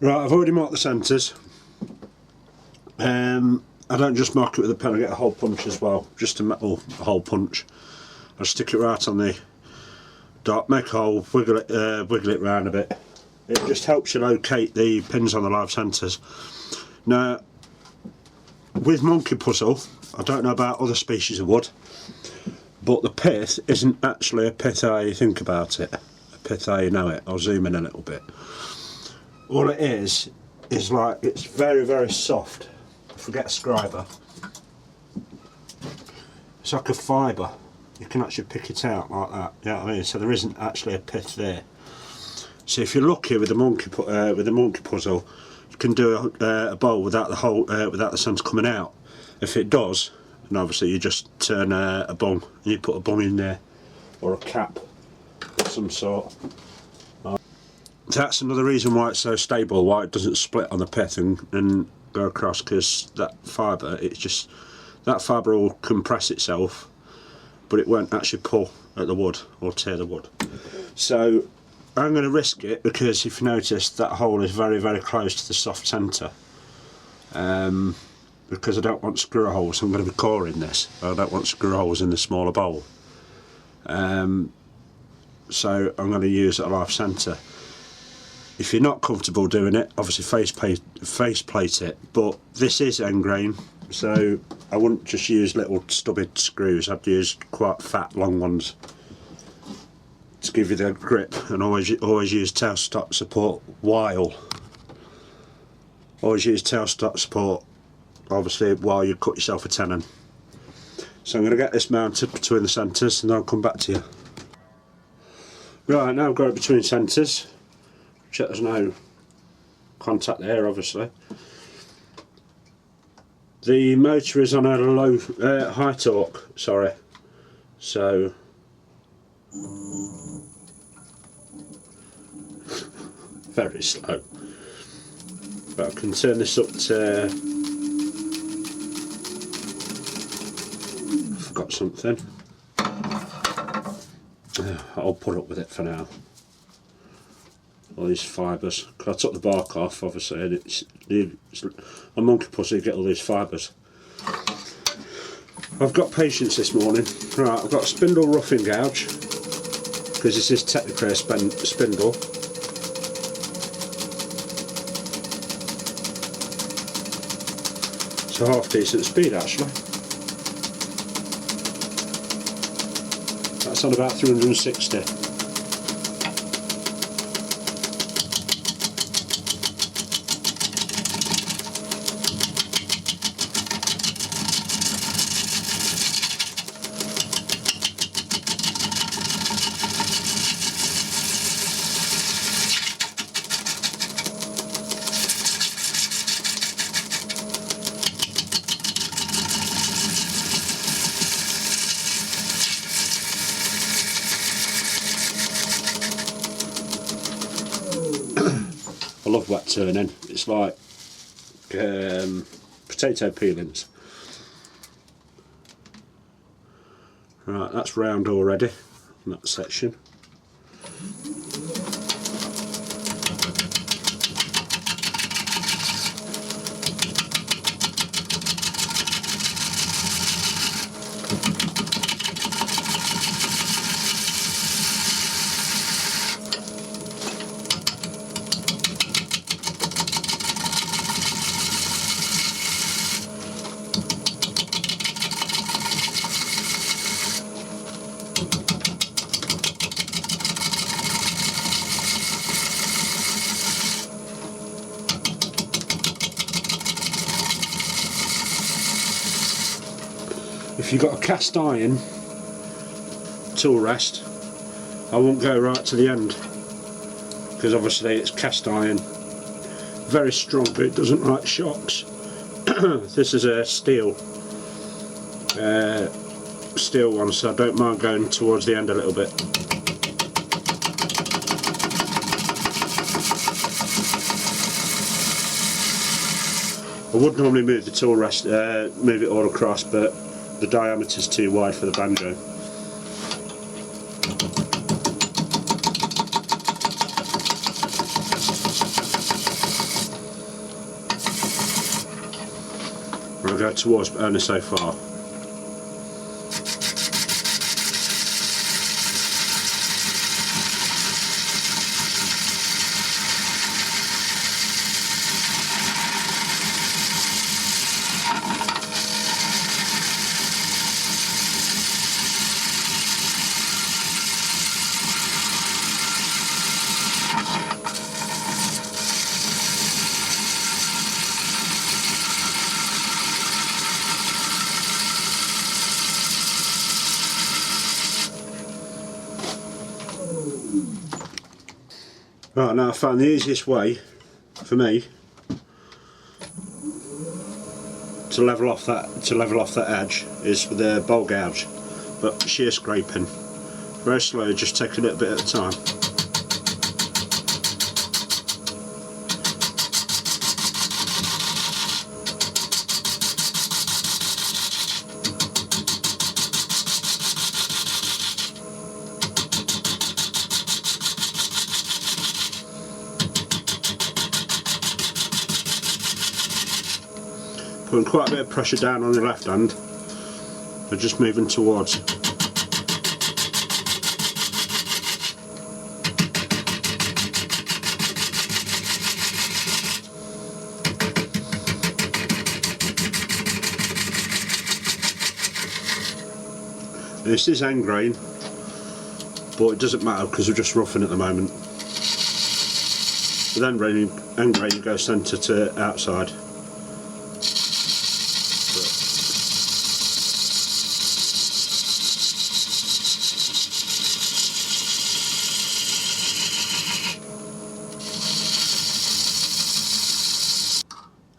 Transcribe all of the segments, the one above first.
Right, I've already marked the centres. I don't just mark it with a pen, I get a hole punch as well, just a metal hole punch. I stick it right on the dot, make a hole, wiggle it round a bit. It just helps you locate the pins on the live centres. Now, with monkey puzzle, I don't know about other species of wood, but the pith isn't actually a pith how you think about it, a pith how you know it. I'll zoom in a little bit. All it is like, it's very, very soft. Forget scriber. It's like a fibre. You can actually pick it out like that. You know what I mean? So there isn't actually a pith there. So if you're lucky with the monkey puzzle, you can do a bowl without the hole, without the centre coming out. If it does, and obviously you just turn a bung, and you put a bung in there, or a cap of some sort. That's another reason why it's so stable, why it doesn't split on the pith and go across, because that fibre, it's just, that fibre will compress itself, but it won't actually pull at the wood or tear the wood. So I'm going to risk it, because if you notice, that hole is very, very close to the soft centre. Because I don't want screw holes, I'm going to be coring this. I don't want screw holes in the smaller bowl. So I'm going to use a live centre. If you're not comfortable doing it, obviously face plate it, but this is end grain, so I wouldn't just use little stubby screws, I'd use quite fat long ones to give you the grip, and always use tailstock support while. Always use tailstock support, obviously, while you cut yourself a tenon. So I'm going to get this mounted between the centres and I'll come back to you. Right, now I've got it between centres. Check there's no contact there, obviously. The motor is on a high torque, sorry. So very slow. But I can turn this up to, I forgot something. I'll put up with it for now. All these fibres, because I took the bark off obviously, and it's a monkey puzzle, you get all these fibres. I've got patience this morning. Right, I've got a spindle roughing gouge, because this is technically a spindle. It's a half decent speed actually. That's on about 360. I love wet turning, it's like potato peelings. Right, that's round already in that section. If you've got a cast iron tool rest, I won't go right to the end, because obviously it's cast iron, very strong, but it doesn't like shocks. This is a steel one, so I don't mind going towards the end a little bit. I would normally move the tool rest, move it all across, but the diameter is too wide for the banjo. go towards, but only so far. Right, now I found the easiest way for me to level off that edge is with a bowl gouge, but shear scraping. Very slow, just take a little bit at a time. Putting quite a bit of pressure down on your left hand, but just moving towards. This is end grain, but it doesn't matter because we're just roughing at the moment. With end grain you go centre to outside.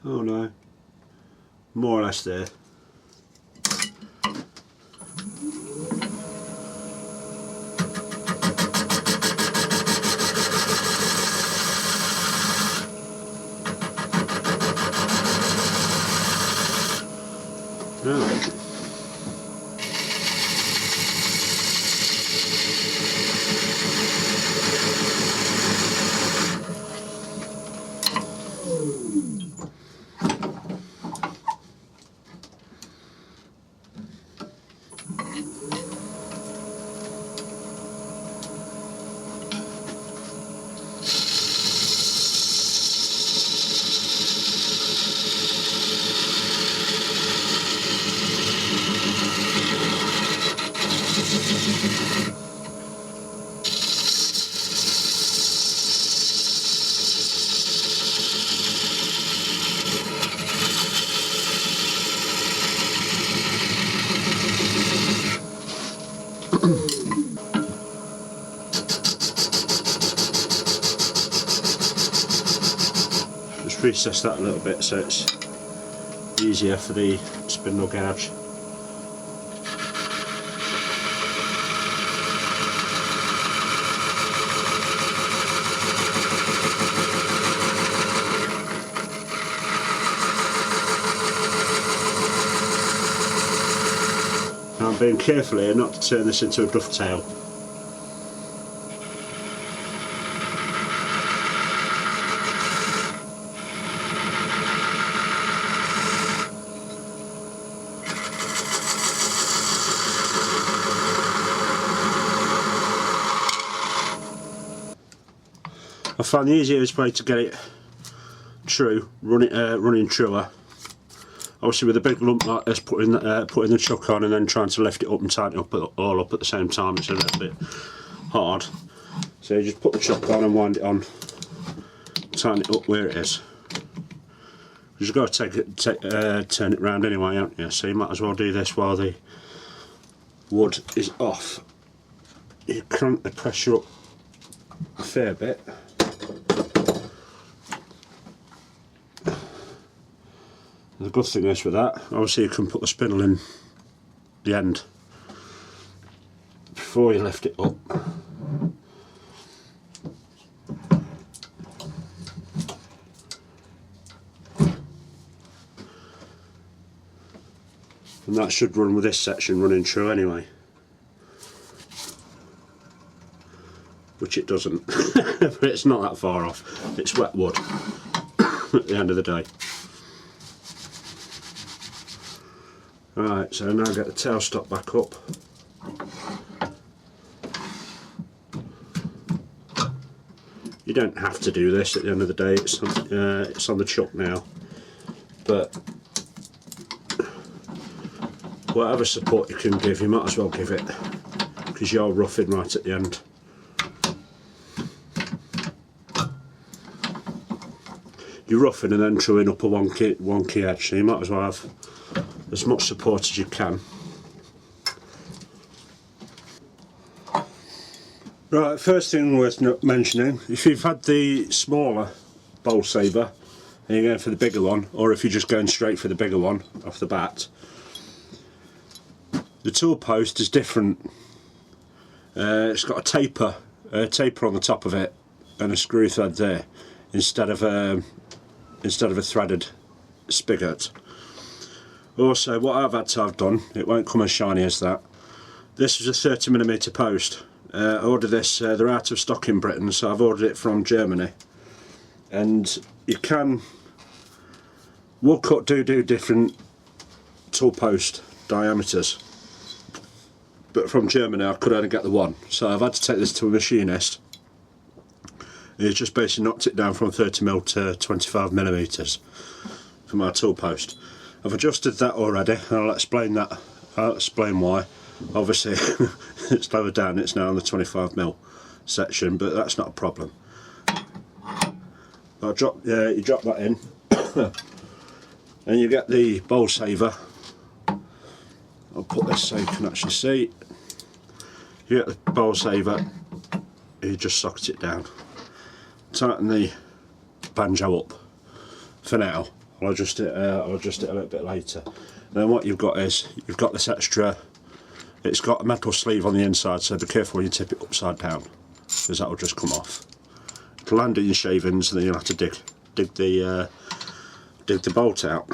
Oh no, more or less there. Yeah. Just recess that a little bit so it's easier for the spindle gouge. Now I'm being careful here not to turn this into a dovetail. I find the easiest way to get it true, running truer. Obviously with a big lump like this, putting the chuck on and then trying to lift it up and tighten it up all up at the same time, it's a little bit hard. So you just put the chuck on and wind it on, tighten it up where it is. You've got to turn it round anyway, haven't you? So you might as well do this while the wood is off. You crank the pressure up a fair bit. The good thing is with that, obviously you can put the spindle in the end before you lift it up. And that should run with this section running true anyway. Which it doesn't, but it's not that far off. It's wet wood at the end of the day. Right, so now get the tailstock back up. You don't have to do this at the end of the day, it's on the chuck now, but whatever support you can give, you might as well give it, because you're roughing right at the end. You're roughing and then truing up a wonky edge, so you might as well have as much support as you can. Right, first thing worth mentioning, if you've had the smaller bowl saver and you're going for the bigger one, or if you're just going straight for the bigger one off the bat, the tool post is different. It's got a taper on the top of it and a screw thread there instead of a threaded spigot. Also, what I've had to have done, it won't come as shiny as that. This is a 30mm post. I ordered this, they're out of stock in Britain, so I've ordered it from Germany. And you can, woodcut do different tool post diameters, but from Germany I could only get the one, so I've had to take this to a machinist. He's just basically knocked it down from 30mm to 25mm for my tool post. I've adjusted that already, and I'll explain why. Obviously it's lower down, it's now on the 25mm section, but that's not a problem. You drop that in and you get the bowl saver. I'll put this so you can actually see. You get the bowl saver, you just socket it down. Tighten the banjo up for now. I'll adjust it a little bit later. And then what you've got is, you've got this extra, it's got a metal sleeve on the inside, so be careful when you tip it upside down, because that will just come off. It'll land in your shavings and then you'll have to dig the bolt out.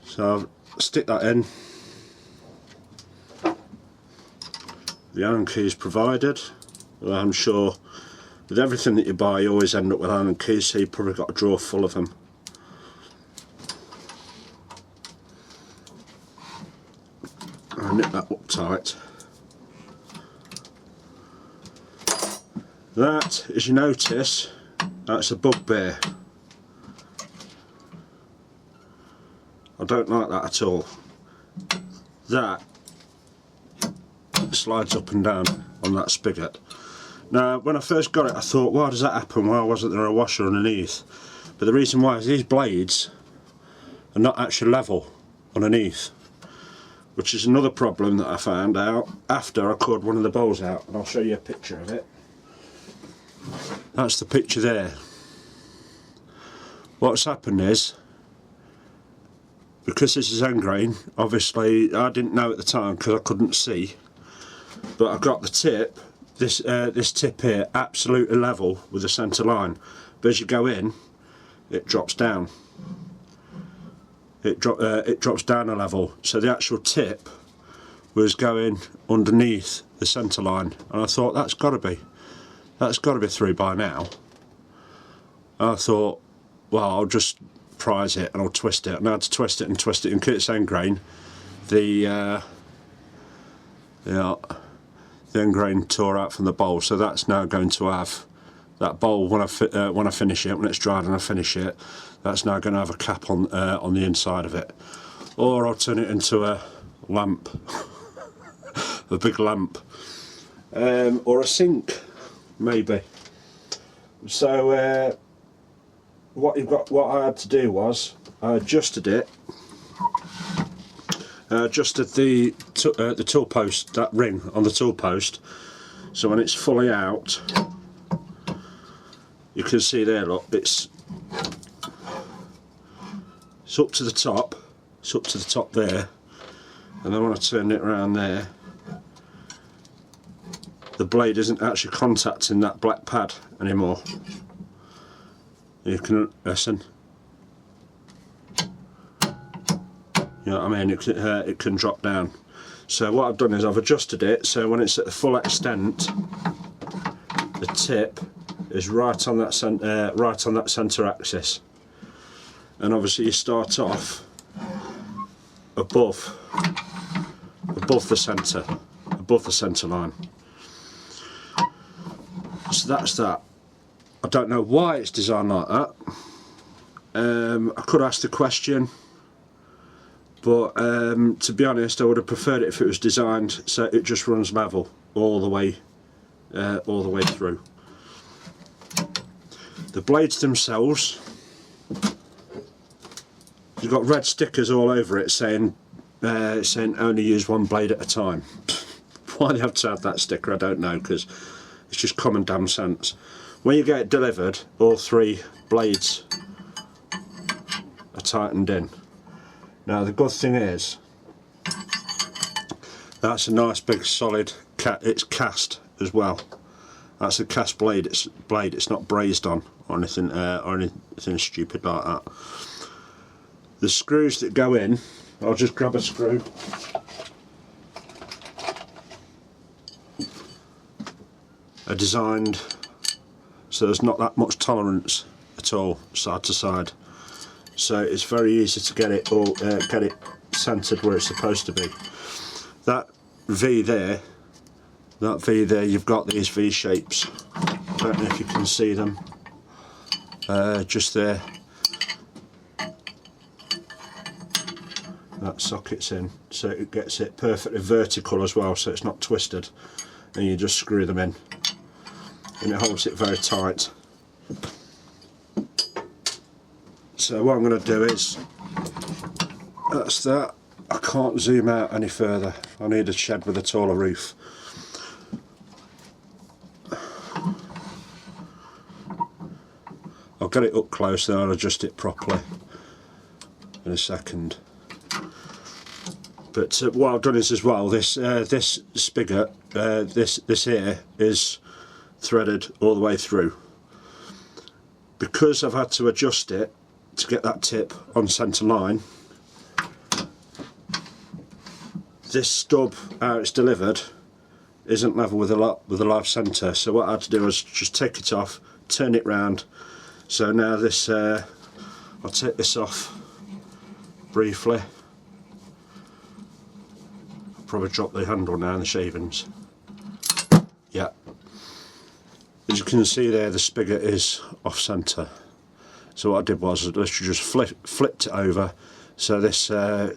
So I'll stick that in. The Allen key is provided. Well, I'm sure with everything that you buy you always end up with Allen keys, so you've probably got a drawer full of them. I'll nip that up tight. That, as you notice, that's a bugbear. I don't like that at all. That slides up and down on that spigot. Now, when I first got it I thought, why does that happen? Why wasn't there a washer underneath? But the reason why is these blades are not actually level underneath, which is another problem that I found out after I cut one of the bowls out, and I'll show you a picture of it. That's the picture there. What's happened is, because this is end grain, obviously I didn't know at the time because I couldn't see, but I got the tip, this tip here, absolutely level with the centre line, but as you go in it drops down. It drops down a level, so the actual tip was going underneath the centre line, and I thought that's got to be through by now. And I thought, well, I'll just prise it and I'll twist it, and I had to twist it and because it's end grain, the end grain tore out from the bowl, so that's now going to have that bowl when I finish it, when it's dried and I finish it, that's now going to have a cap on the inside of it. Or I'll turn it into a lamp, a big lamp, or a sink maybe. So what I had to do was I adjusted it. Adjusted the tool post, that ring on the tool post, so when it's fully out, you can see there, look, it's up to the top, there, and then when I turn it around there, the blade isn't actually contacting that black pad anymore. You can listen. You know what I mean? It can drop down. So what I've done is I've adjusted it so when it's at the full extent, the tip is right on that centre axis. And obviously you start off above the centre line. So that's that. I don't know why it's designed like that. I could ask the question, but to be honest, I would have preferred it if it was designed so it just runs level all the way through. The blades themselves, you've got red stickers all over it saying only use one blade at a time. Why they have to have that sticker, I don't know, because it's just common damn sense. When you get it delivered, all 3 blades are tightened in. Now the good thing is, that's a nice big solid it's cast as well. That's a cast blade. It's not brazed on or anything stupid like that. The screws that go in, I'll just grab a screw. Are designed so there's not that much tolerance at all side to side. So it's very easy to get it centered where it's supposed to be. That V there, you've got these V shapes. I don't know if you can see them. Just there. That socket's in, so it gets it perfectly vertical as well, so it's not twisted. And you just screw them in, and it holds it very tight. So what I'm going to do is, that's that. I can't zoom out any further. I need a shed with a taller roof. I'll get it up close and I'll adjust it properly in a second. But what I've done is as well, this spigot, this here is threaded all the way through. Because I've had to adjust it to get that tip on centre line, this stub, how it's delivered, isn't level with the live centre. So what I had to do was just take it off, turn it round. So now this, I'll take this off briefly. Probably drop the handle now in the shavings. Yeah. As you can see there, the spigot is off centre. So what I did was I literally just flipped it over. So this, I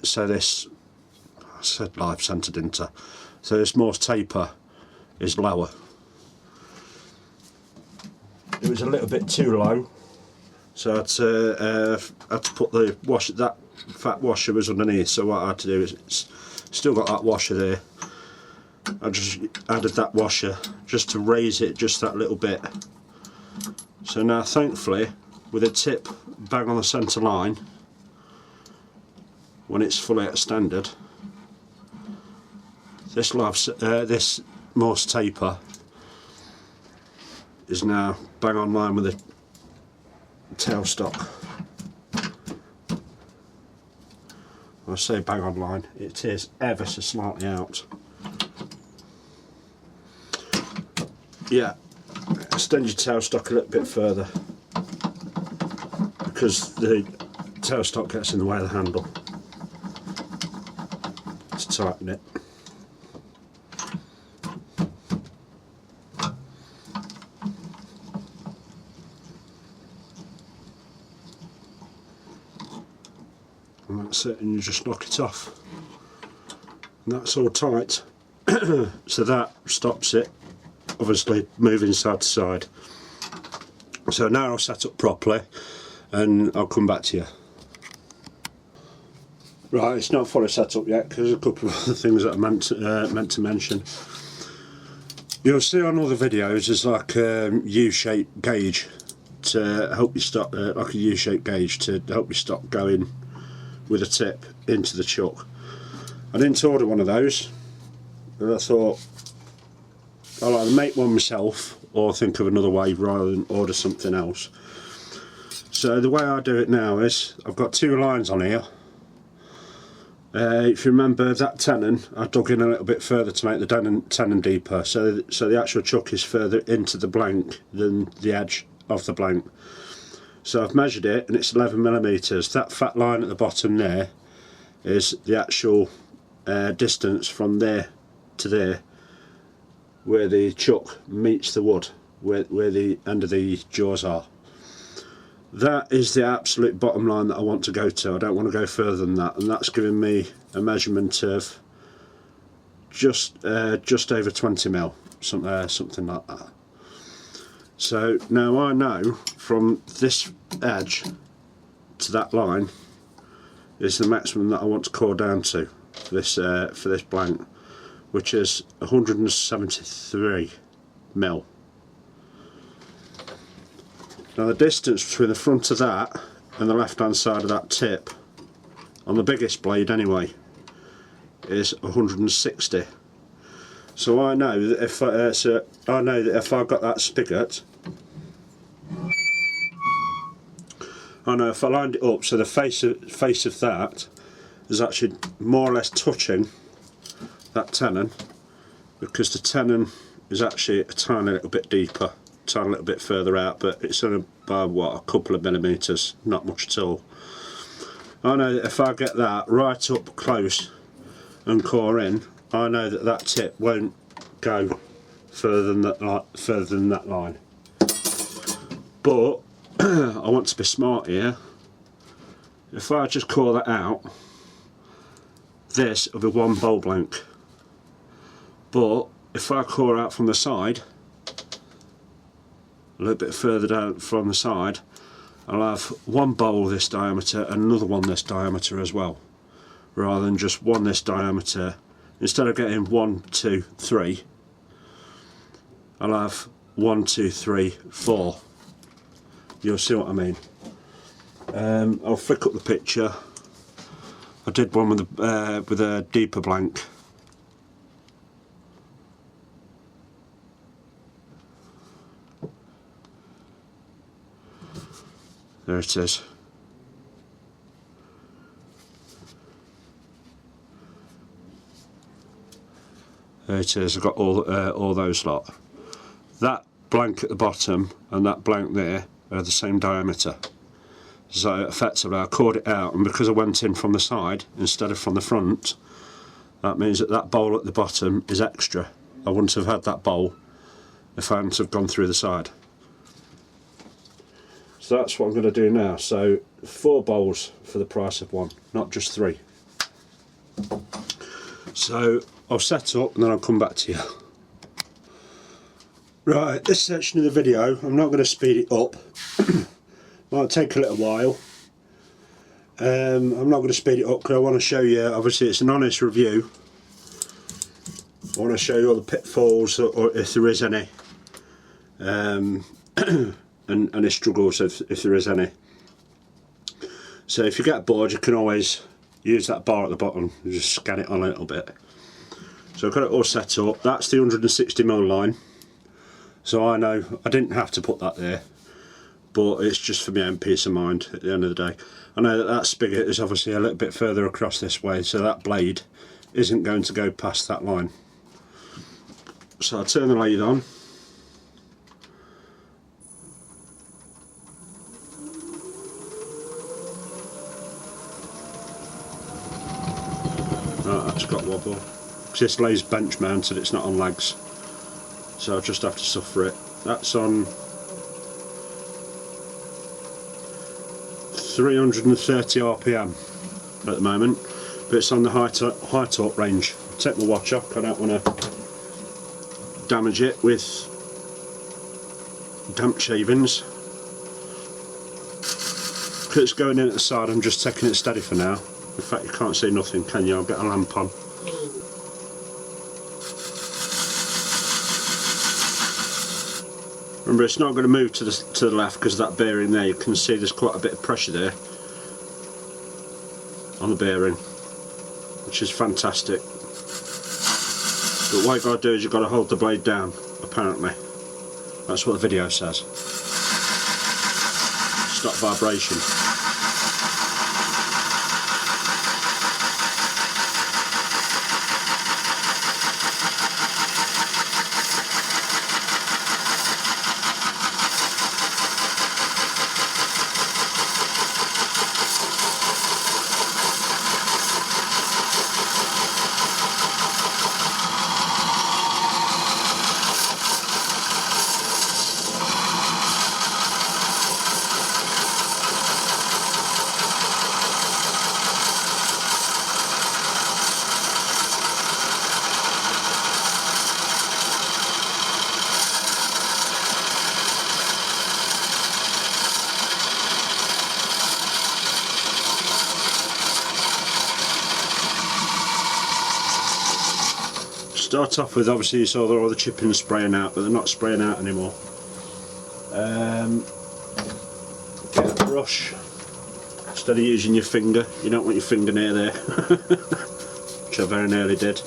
said live centre, didn't I? So this Morse taper is lower. It was a little bit too low, so I had to put that fat washer was underneath. So what I had to do is, it's still got that washer there. I just added that washer just to raise it just that little bit. So now thankfully, with a tip bang on the centre line, when it's fully extended, this Morse taper is now bang on line with the tailstock. When I say bang on line, it is ever so slightly out. Yeah, extend your tailstock a little bit further because the tailstock gets in the way of the handle to tighten it. And that's it, and you just knock it off, and that's all tight. So that stops it obviously moving side to side. So now I'll set up properly and I'll come back to you. Right, it's not fully set up yet because there's a couple of other things that I meant to mention. You'll see on other videos there's like a U-shaped gauge to help you stop, like a U-shaped gauge to help you stop going with a tip into the chuck. I didn't order one of those, but I thought I'll either make one myself or think of another way rather than order something else. So the way I do it now is I've got 2 lines on here. If you remember that tenon, I dug in a little bit further to make the tenon deeper, so the actual chuck is further into the blank than the edge of the blank. So I've measured it and it's 11mm. That fat line at the bottom there is the actual distance from there to there, where the chuck meets the wood, where the end of the jaws are. That is the absolute bottom line that I want to go to. I don't want to go further than that, and that's giving me a measurement of just over 20mm, something like that. So now I know from this edge to that line is the maximum that I want to core down to for this blank, which is 173mm. Now the distance between the front of that and the left hand side of that tip, on the biggest blade anyway, is 160. So I know that if I got that spigot, I know if I lined it up so the face of that is actually more or less touching that tenon, because the tenon is actually a tiny little bit deeper, tiny little bit further out, but it's only by what, a couple of millimetres, not much at all. I know that if I get that right up close and core in, I know that that tip won't go further than that line. But I want to be smart here. If I just core that out, this will be one bowl blank. But if I core out from the side, a little bit further down from the side, I'll have one bowl this diameter and another one this diameter as well, rather than just one this diameter. Instead of getting 1, 2, 3, I'll have 1, 2, 3, 4. You'll see what I mean. I'll flick up the picture. I did one with a deeper blank. There it is. There it is. I've got all those lot. That blank at the bottom and that blank there are the same diameter. So effectively I cored it out, and because I went in from the side instead of from the front, that means that that bowl at the bottom is extra. I wouldn't have had that bowl if I hadn't have gone through the side. So that's what I'm going to do now. So 4 bowls for the price of 1, not just 3. So I'll set up and then I'll come back to you. Right, this section of the video, I'm not going to speed it up. Might take a little while. I'm not going to speed it up because I want to show you, obviously it's an honest review. I want to show you all the pitfalls, or if there is any, and any struggles if there is any. So if you get bored, you can always use that bar at the bottom and just scan it on a little bit. So I've got it all set up. That's the 160mm line. So I know I didn't have to put that there, but it's just for my own peace of mind at the end of the day. I know that that spigot is obviously a little bit further across this way, so that blade isn't going to go past that line. So I'll turn the lathe on. Right, that's got wobble. Because this lathe's bench mounted, it's not on legs. So I'll just have to suffer it. That's on 330 RPM at the moment, but it's on the high torque range. I'll take my watch off, I don't want to damage it with damp shavings. Because it's going in at the side, I'm just taking it steady for now. In fact, you can't see nothing, can you? I'll get a lamp on. Remember, it's not going to move to the left because of that bearing there. You can see there's quite a bit of pressure there on the bearing, which is fantastic. But what you've got to do is you've got to hold the blade down, apparently. That's what the video says. Stop vibration. Start off with, obviously you saw all the chippings spraying out, but they're not spraying out anymore. Get a brush. Instead of using your finger, you don't want your finger near there, which I very nearly did.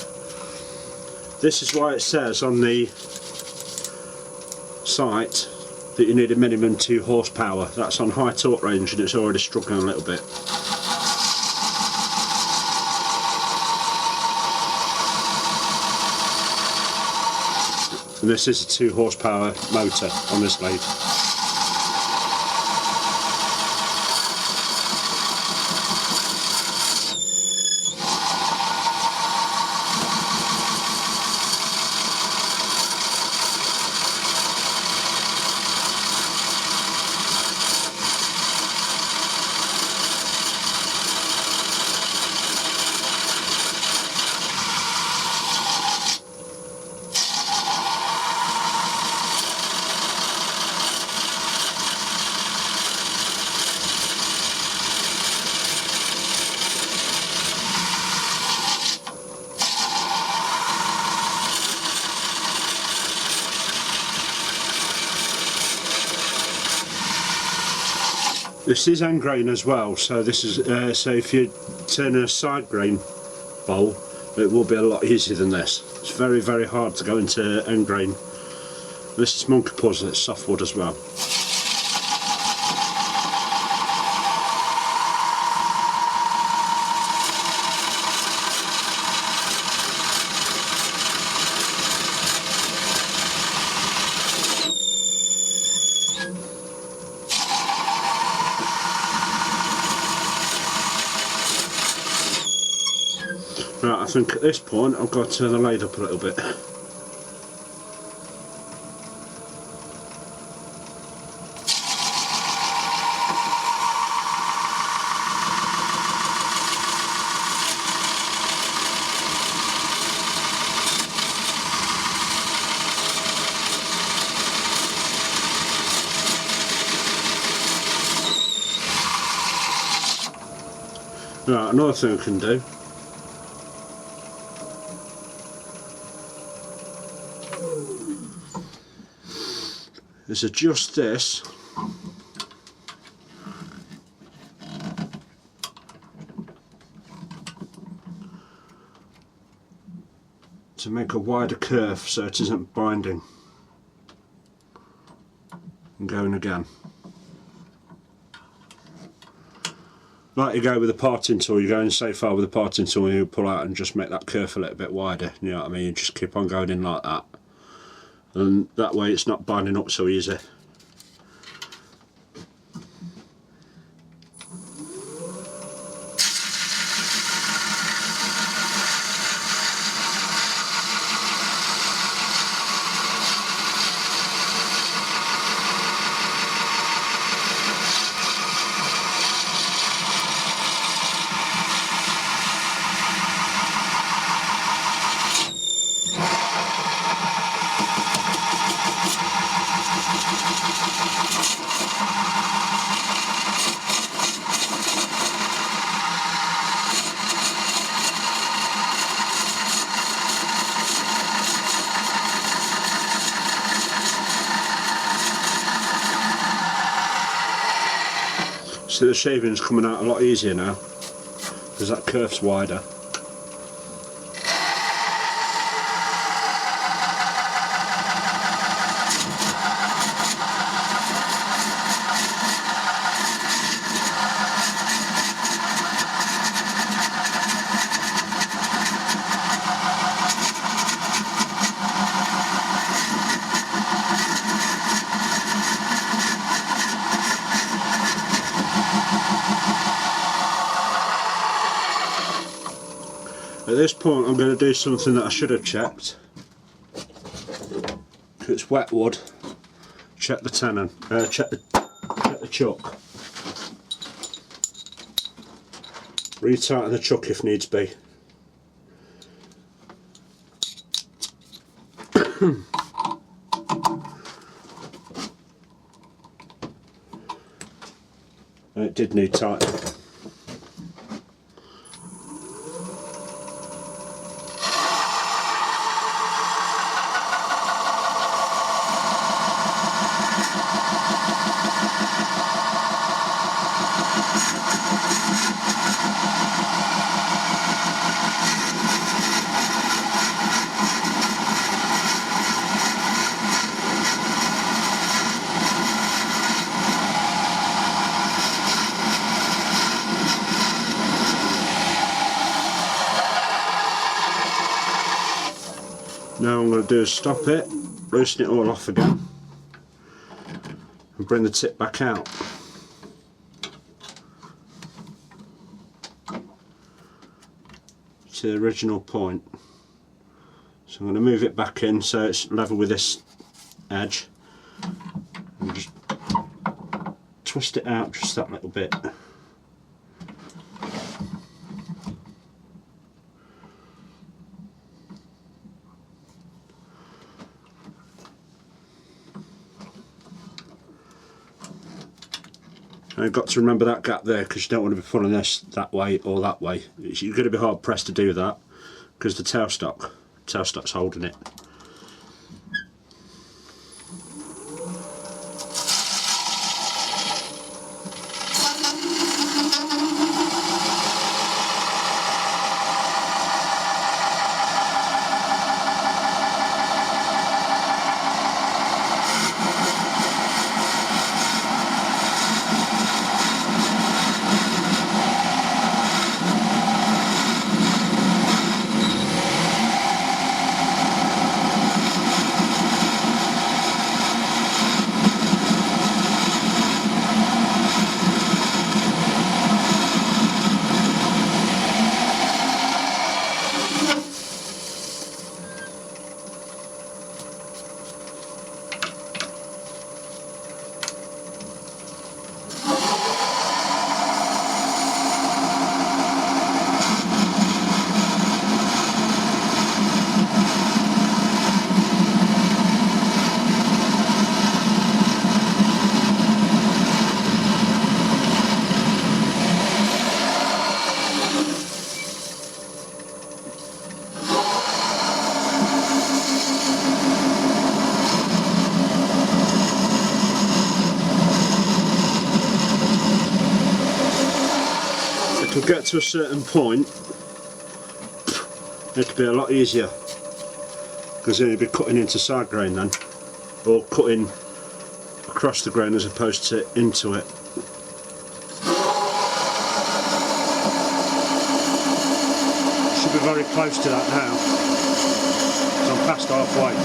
This is why it says on the site that you need a minimum 2 horsepower. That's on high torque range and it's already struggling a little bit. And this is a 2 horsepower motor on this lathe. This is end grain as well, so this is so if you turn a side grain bowl, it will be a lot easier than this. It's very, very hard to go into end grain. This is monkey puzzle, it's softwood as well. Right, I think at this point I've got to turn the lathe up a little bit. Right, another thing I can do is adjust this to make a wider curve so it isn't binding and going again. Like you go with a parting tool, you're going so far with a parting tool and you pull out and just make that curve a little bit wider, you know what I mean? You just keep on going in like that. And that way it's not binding up so easy. See, the shaving's coming out a lot easier now because that curve's wider. At this point I'm going to do something that I should have checked. If it's wet wood, check the tenon, check the chuck. Retighten the chuck if needs be. And it did need tightening. Now I'm going to do is stop it, loosen it all off again and bring the tip back out. To the original point. So I'm going to move it back in so it's level with this edge and just twist it out just that little bit. Now you've got to remember that gap there because you don't want to be pulling this that way or that way. You're going to be hard pressed to do that because the tailstock's holding it. It'll get to a certain point, it'll be a lot easier because then you'll be cutting into side grain then, or cutting across the grain as opposed to into it. Should be very close to that now, so I'm past halfway.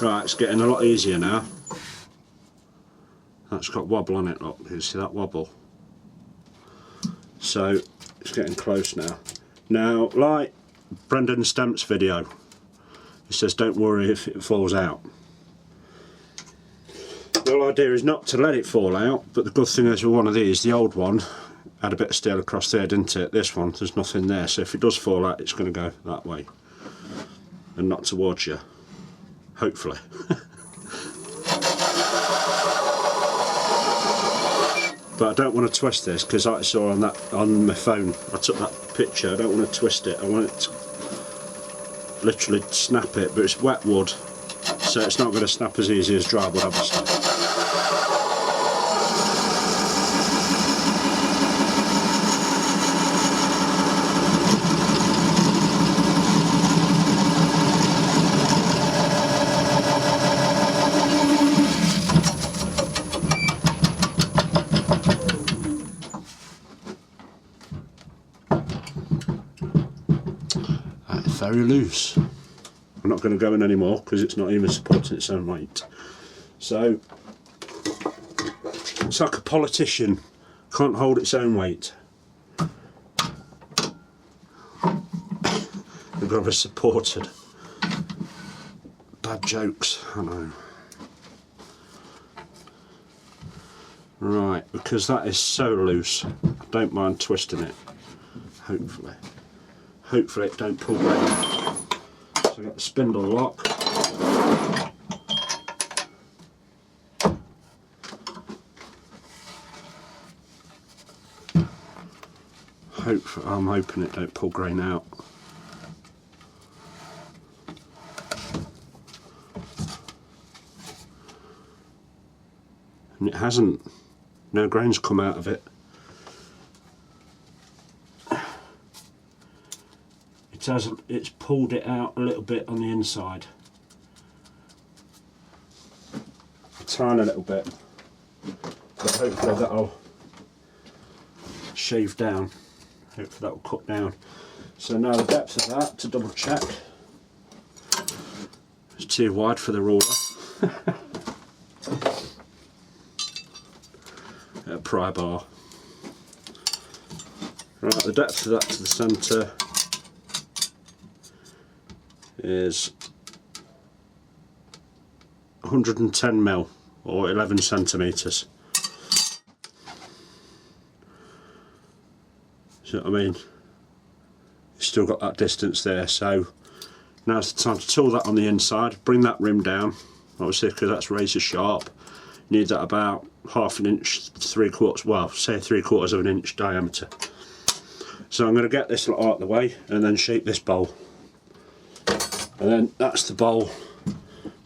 Right, it's getting a lot easier now. That's got wobble on it, look, you can see that wobble. So, it's getting close now. Now, like Brendan Stemp's video, he says don't worry if it falls out. The whole idea is not to let it fall out, but the good thing is with one of these, the old one, had a bit of steel across there, didn't it? This one, there's nothing there, so if it does fall out, it's going to go that way and not towards you. Hopefully. But I don't want to twist this because like I saw on my phone, I took that picture, I don't want to twist it, I want it to literally snap it, but it's wet wood, so it's not going to snap as easy as dry wood obviously. Very loose. I'm not going to go in anymore because it's not even supporting its own weight. So it's like a politician, can't hold its own weight. They've got to be supported. Bad jokes, I know. Right, because that is so loose, I don't mind twisting it, hopefully. Hopefully it don't pull back. So I've got the spindle lock. I'm hoping it don't pull grain out. And it hasn't. No grain's come out of it. it's pulled it out a little bit on the inside, a tiny little bit, but hopefully that'll shave down, hopefully that will cut down. So now the depth of that, to double check, it's too wide for the ruler. A pry bar. Right, the depth of that to the centre is 110mm or 11 centimetres. See what I mean? You've still got that distance there, so now's the time to tool that on the inside, bring that rim down, obviously because that's razor sharp. You need that about half an inch, 3/4, well say 3/4 of an inch diameter. So I'm going to get this lot out of the way and then shape this bowl. And then that's the bowl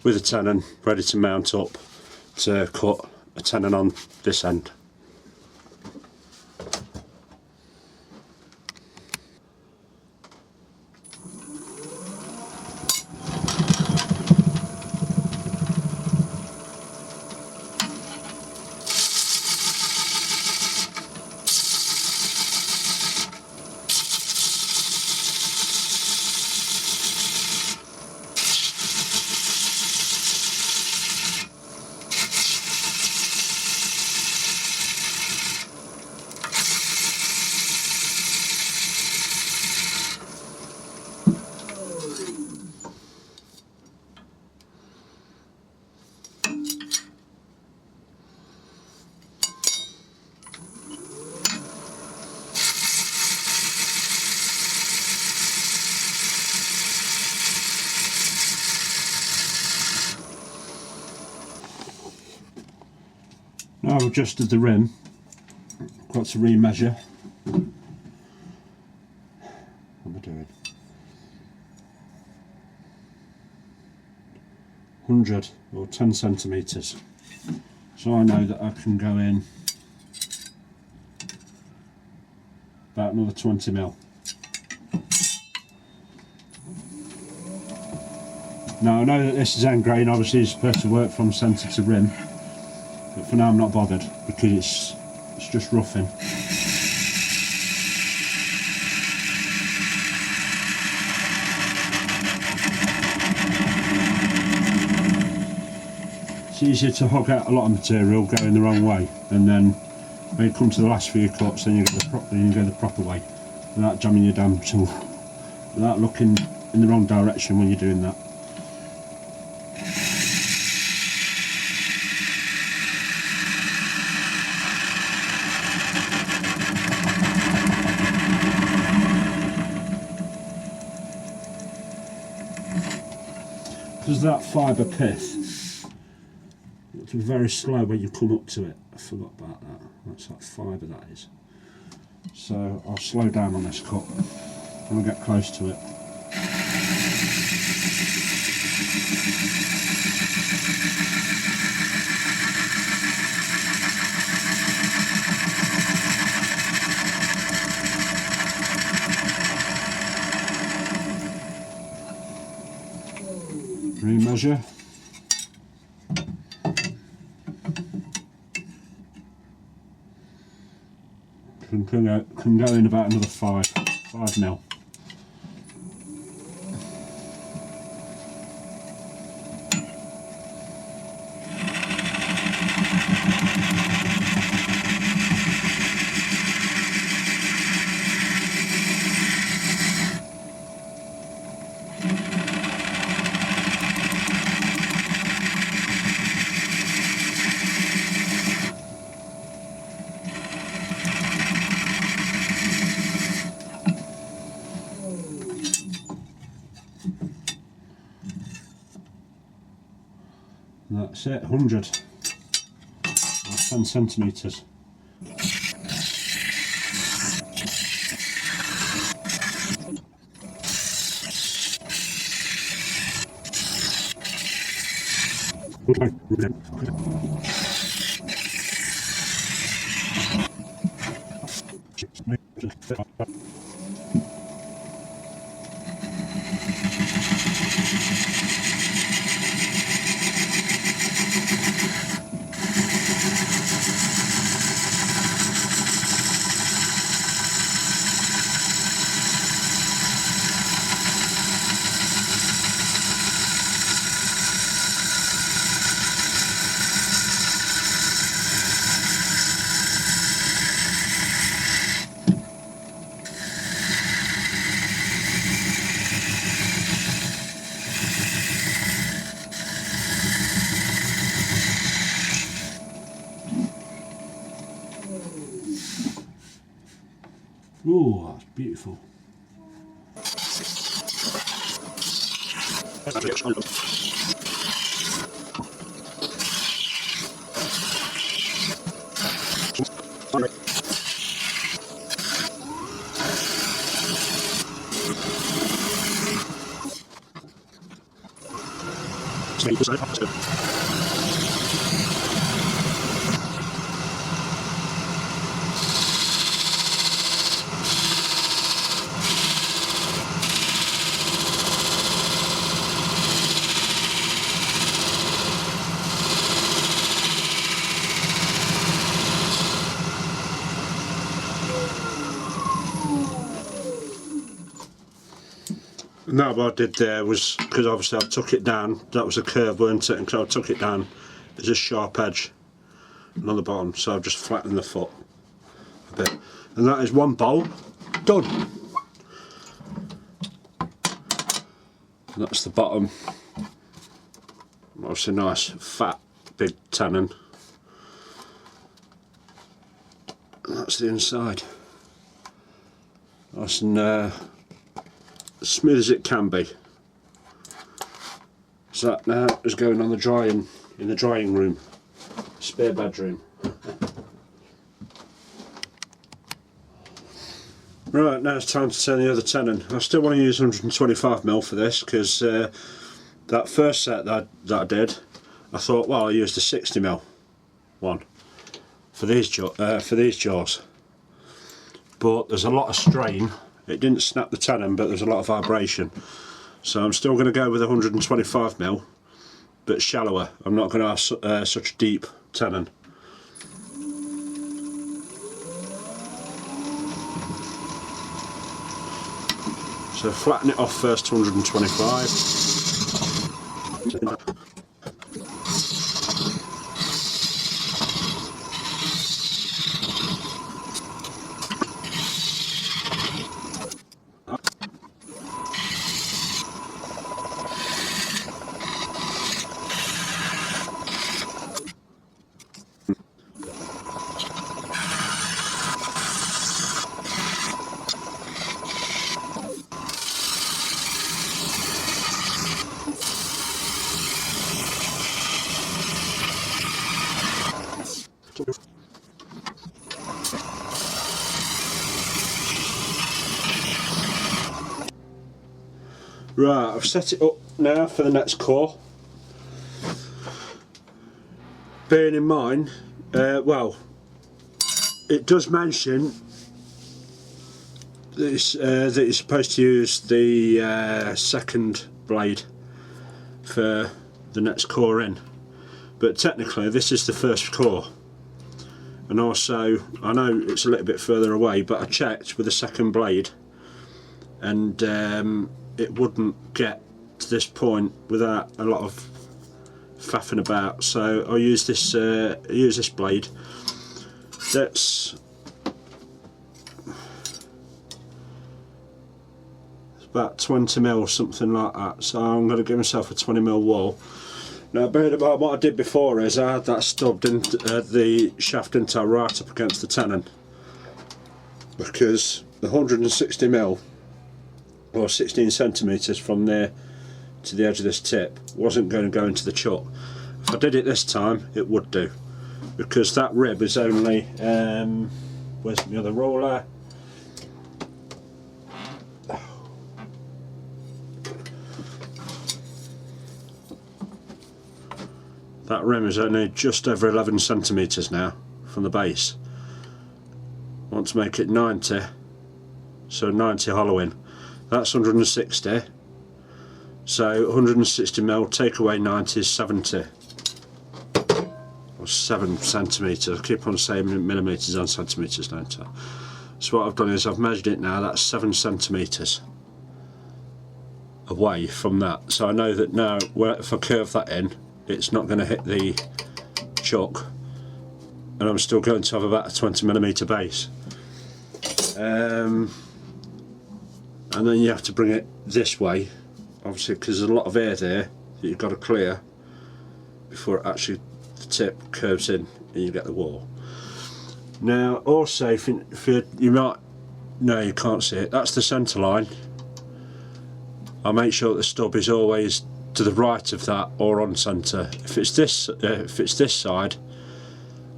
with a tenon ready to mount up to cut a tenon on this end. Now I've adjusted the rim, I've got to remeasure. What am I doing? 100 or 10 centimetres. So I know that I can go in about another 20mm. Now I know that this is end grain, obviously it's supposed to work from centre to rim, but for now I'm not bothered because it's just roughing. It's easier to hog out a lot of material going the wrong way, and then when you come to the last few cuts then you go the proper way without jamming your damn tool, without looking in the wrong direction when you're doing that. Because that fibre pith, you have to be very slow when you come up to it. I forgot about that. That's that fibre that is. So I'll slow down on this cut when I get close to it. Remeasure. Can go in about another 5mm. That's it, 100 or 10 centimetres. Oh, that's beautiful. Now what I did there was, because obviously I took it down, that was a curve, weren't it, and so I took it down, there's a sharp edge on the bottom, so I've just flattened the foot a bit. And that is one bowl done. And that's the bottom. Obviously nice, fat, big tenon. And that's the inside. Nice and as smooth as it can be. So that now is going on the drying, in the drying room, spare bedroom. Right, now it's time to turn the other tenon. I still want to use 125mm for this because that first set that I did, I thought, well, I used a 60mm one for these jaws, but there's a lot of strain. It didn't snap the tenon, but there's a lot of vibration. So I'm still going to go with 125mm, but shallower. I'm not going to have such a deep tenon. So flatten it off first to 125. Right, I've set it up now for the next core. Bearing in mind, well, it does mention that you're supposed to use the second blade for the next core in, but technically this is the first core. And also, I know it's a little bit further away, but I checked with the second blade, and it wouldn't get to this point without a lot of faffing about. So I'll use this blade. That's about 20mm, something like that. So I'm going to give myself a 20mm wall. Now, bearing in mind what I did before is I had that stubbed into the shaft into right up against the tenon, because the 160mm or 16cm from there to the edge of this tip wasn't going to go into the chuck. If I did it this time, it would do, because that rib is only where's my other roller? That rim is only just over 11cm now from the base. I want to make it 90, so 90 hollowing. That's 160, so 160mm, take away 90 is 70, or 7cm. I keep on saying millimetres and centimetres, don't I? So what I've done is I've measured it now, that's 7cm away from that. So I know that now, if I curve that in, it's not going to hit the chuck, and I'm still going to have about a 20mm base. And then you have to bring it this way, obviously, because there's a lot of air there that you've got to clear before it actually the tip curves in and you get the wall. Now also, if you might No, you can't see it. That's the centre line. I'll make sure that the stub is always to the right of that or on centre. If it's this side,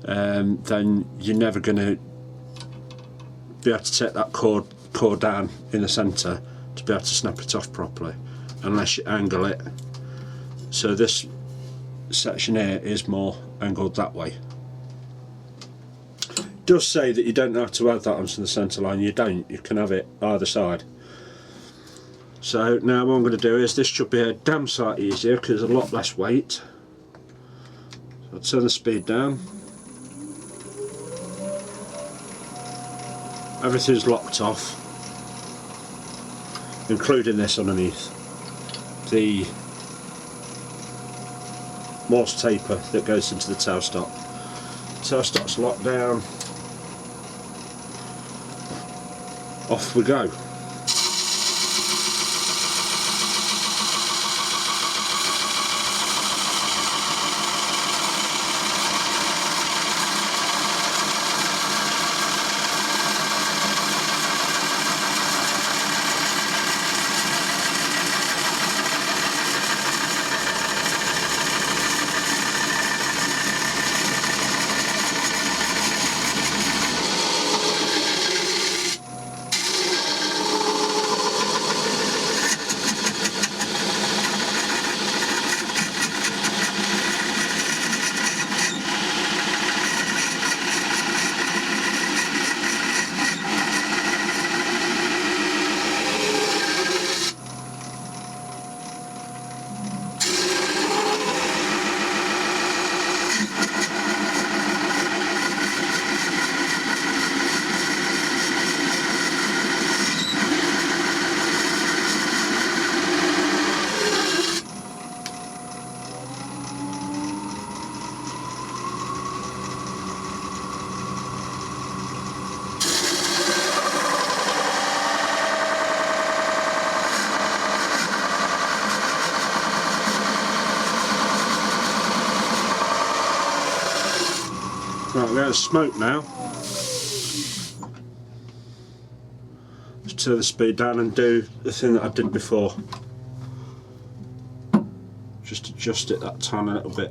then you're never going to be able to take that cord down in the centre to be able to snap it off properly, unless you angle it. So this section here is more angled that way. It does say that you don't have to add that onto the centre line. You don't. You can have it either side. So now what I'm going to do is, this should be a damn sight easier because there's a lot less weight. So I'll turn the speed down. Everything's locked off, including this underneath. The Morse taper that goes into the tailstock. Tailstock's locked down. Off we go. Right, we're going to smoke now. Just turn the speed down and do the thing that I did before. Just adjust it that tiny little bit.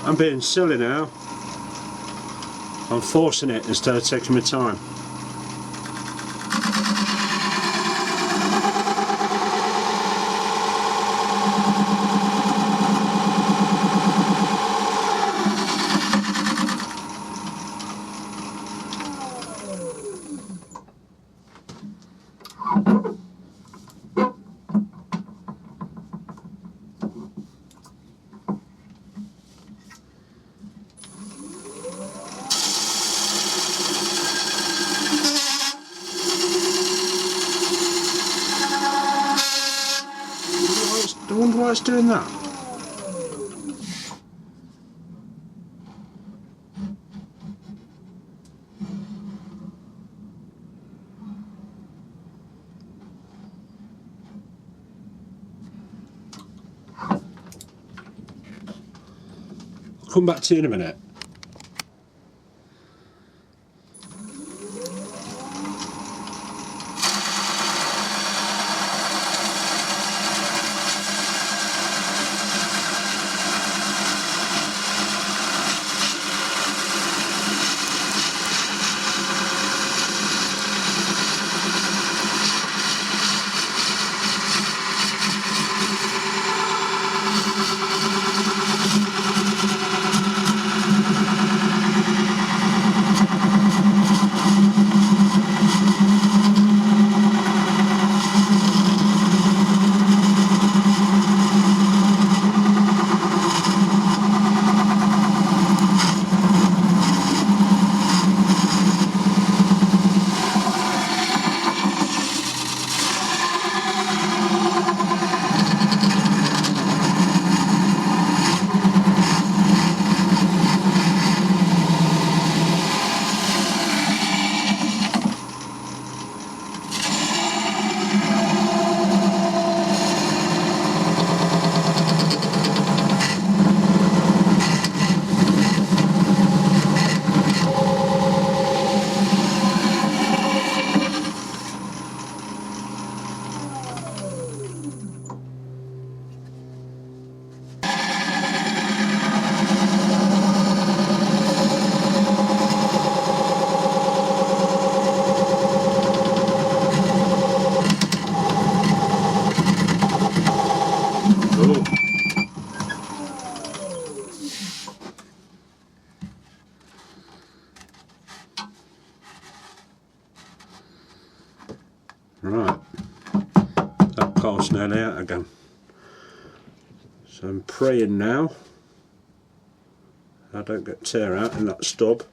I'm being silly now. I'm forcing it instead of taking my time. I wonder why it's doing that. Come back to you in a minute. Right, that part's nearly out again. So I'm praying now I don't get tear out in that stub.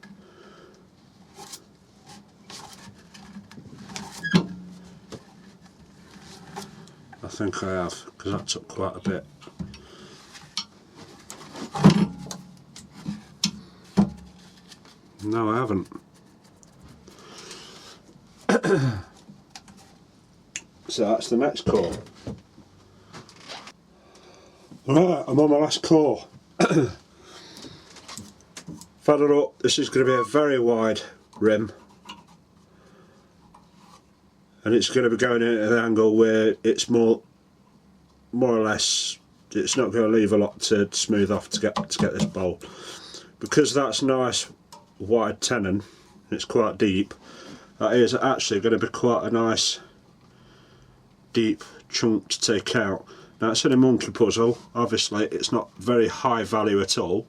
I think I have, because that took quite a bit. No, I haven't. So that's the next core. Right, I'm on my last core. Feather up, this is going to be a very wide rim. And it's going to be going in at an angle where it's more or less, it's not going to leave a lot to smooth off to get this bowl. Because that's nice wide tenon, it's quite deep, that is actually going to be quite a nice deep chunk to take out. Now it's in a monkey puzzle, obviously it's not very high value at all.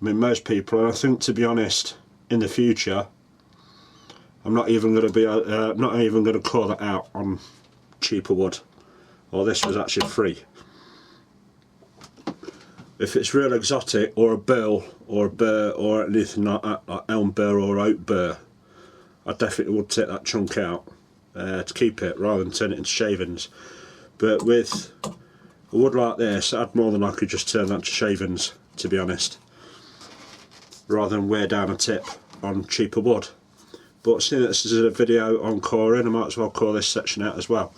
I mean, most people, and I think, to be honest, in the future I'm not even going to be not even going to call that out on cheaper wood, or this was actually free. If it's real exotic, or a burl, or a burr, or anything like that, like elm burr or oak burr, I definitely would take that chunk out to keep it, rather than turn it into shavings. But with a wood like this, I'd more than likely just turn that to shavings, to be honest, rather than wear down a tip on cheaper wood. But seeing this is a video on coring, I might as well core this section out as well.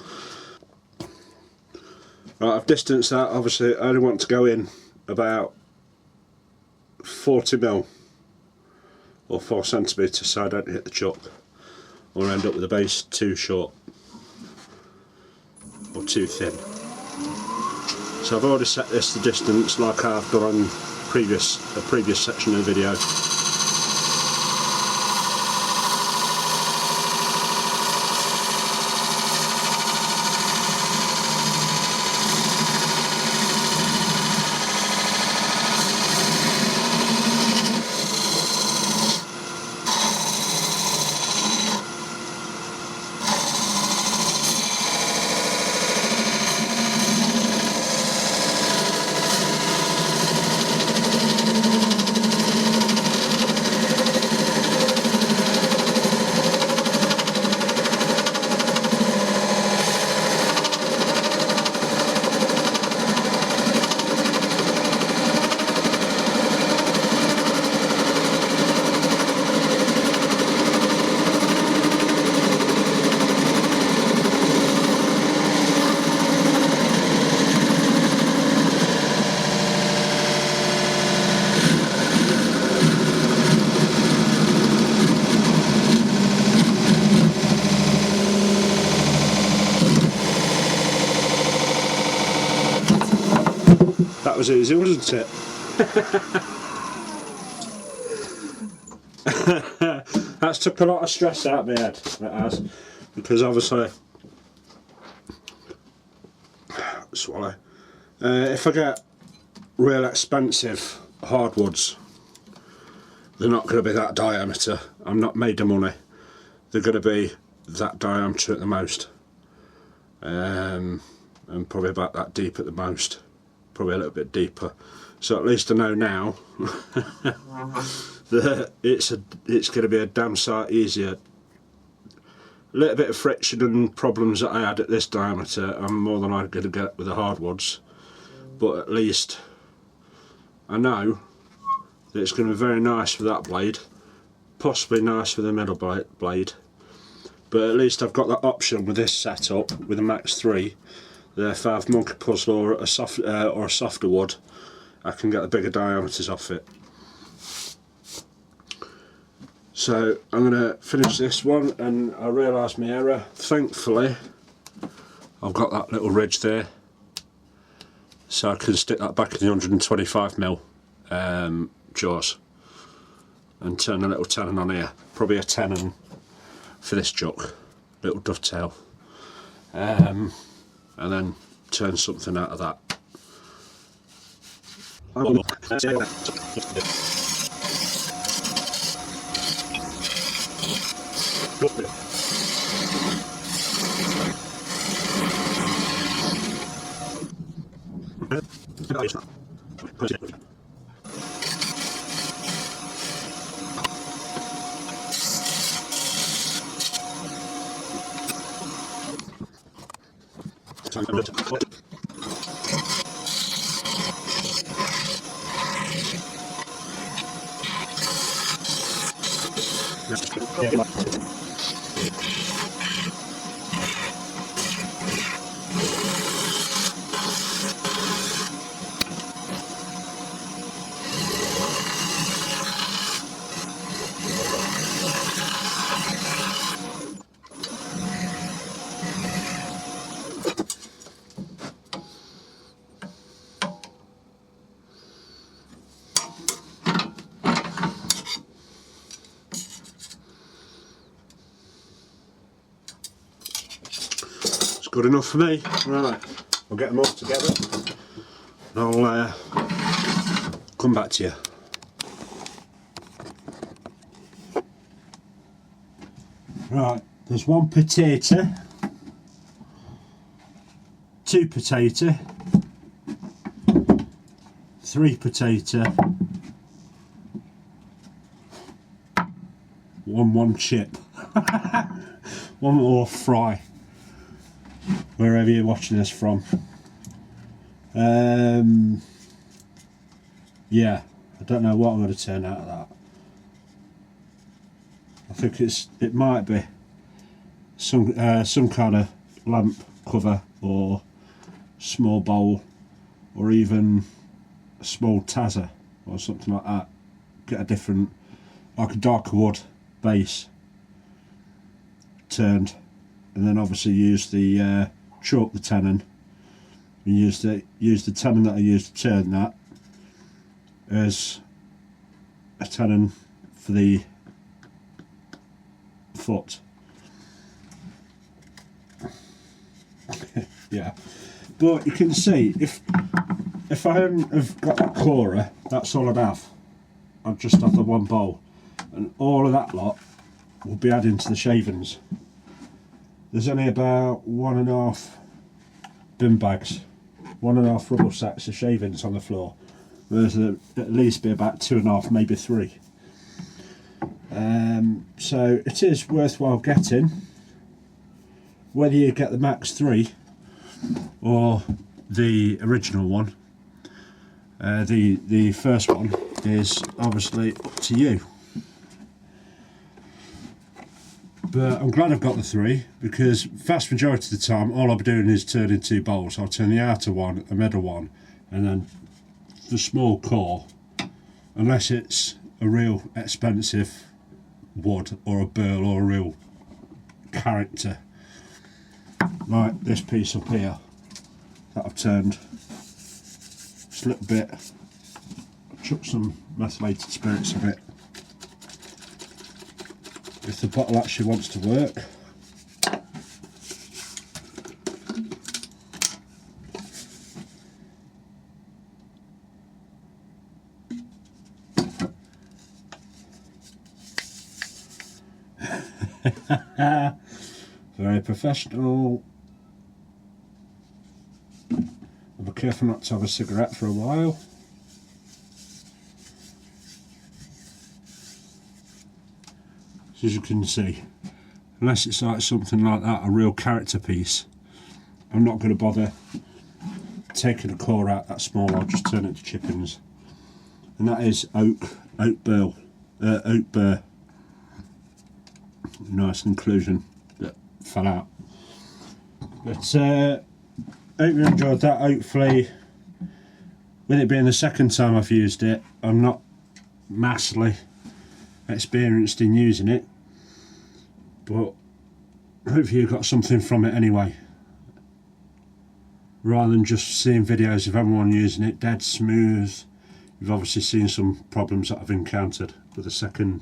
Right, I've distanced that. Obviously I only want to go in about 40mm or 4cm so I don't hit the chuck or end up with the base too short or too thin. So I've already set this the distance like I've done on a previous section of the video. That was easy, wasn't it? That's took a lot of stress out of my head, it has, because obviously, swallow, if I get real expensive hardwoods, they're not going to be that diameter. I'm not made of money. They're going to be that diameter at the most, and probably about that deep at the most, probably a little bit deeper. So at least I know now that it's going to be a damn sight easier. A little bit of friction and problems that I had at this diameter, I'm more than I'm going to get with the hardwoods, but at least I know that it's going to be very nice for that blade, possibly nice for the middle blade, but at least I've got that option with this setup with a Max 3. If I have monkey puzzle or a softer wood, I can get the bigger diameters off it. So I'm going to finish this one, and I realised my error. Thankfully I've got that little ridge there, so I can stick that back in the 125mm jaws and turn a little tenon on here, probably a tenon for this chuck, little dovetail, and then turn something out of that. Good enough for me. Right, I'll get them all together and I'll come back to you. Right, there's 1 potato, 2 potato, 3 potato, 1 chip, 1 more fry, wherever you're watching this from. Yeah, I don't know what I'm going to turn out of that. I think it might be some kind of lamp cover or small bowl, or even a small taser or something like that. Get a different, like a darker wood base turned, and then obviously use the chalk the tenon, and use the tenon that I used to turn that as a tenon for the foot. Yeah, but you can see if I hadn't have got that corer, that's all I'd have. I'd just have the 1 bowl, and all of that lot will be adding to the shavings. There's only about 1.5 bin bags, 1.5 rubble sacks of shavings on the floor. There's at least be about 2.5, maybe 3. So it is worthwhile getting, whether you get the Max 3 or the original one. The first one is obviously up to you. But I'm glad I've got the 3, because vast majority of the time all I'll be doing is turning 2 bowls. I'll turn the outer one, the middle one, and then the small core, unless it's a real expensive wood or a burl or a real character, like this piece up here that I've turned. Just a little bit, chuck some methylated spirits in it, if the bottle actually wants to work. Very professional. I'll be careful not to have a cigarette for a while. So as you can see, unless it's like something like that, a real character piece, I'm not going to bother taking the core out that small. I'll just turn it to chippings. And that is oak burr. Nice inclusion that fell out. But hope you enjoyed that. Hopefully, with it being the second time I've used it, I'm not massively experienced in using it, but hopefully you got something from it anyway, rather than just seeing videos of everyone using it dead smooth. You've obviously seen some problems that I've encountered with the second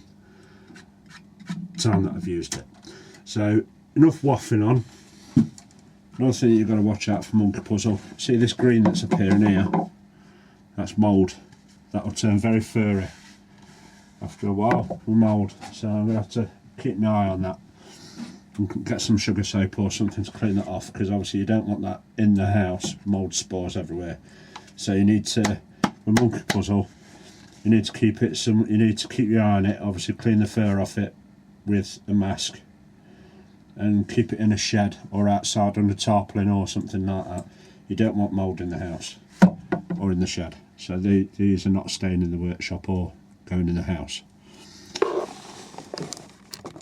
time that I've used it. So enough waffling on. Another thing you've got to watch out for monkey puzzle, see this green that's appearing here, that's mould. That will turn very furry after a while with mould, so I'm going to have to keep my eye on that and get some sugar soap or something to clean that off, because obviously you don't want that in the house, mould spores everywhere. So you need to, with monkey puzzle, you need to keep it you need to keep your eye on it, obviously clean the fur off it with a mask and keep it in a shed or outside under tarpaulin or something like that. You don't want mould in the house or in the shed, so these are not staying in the workshop or going in the house.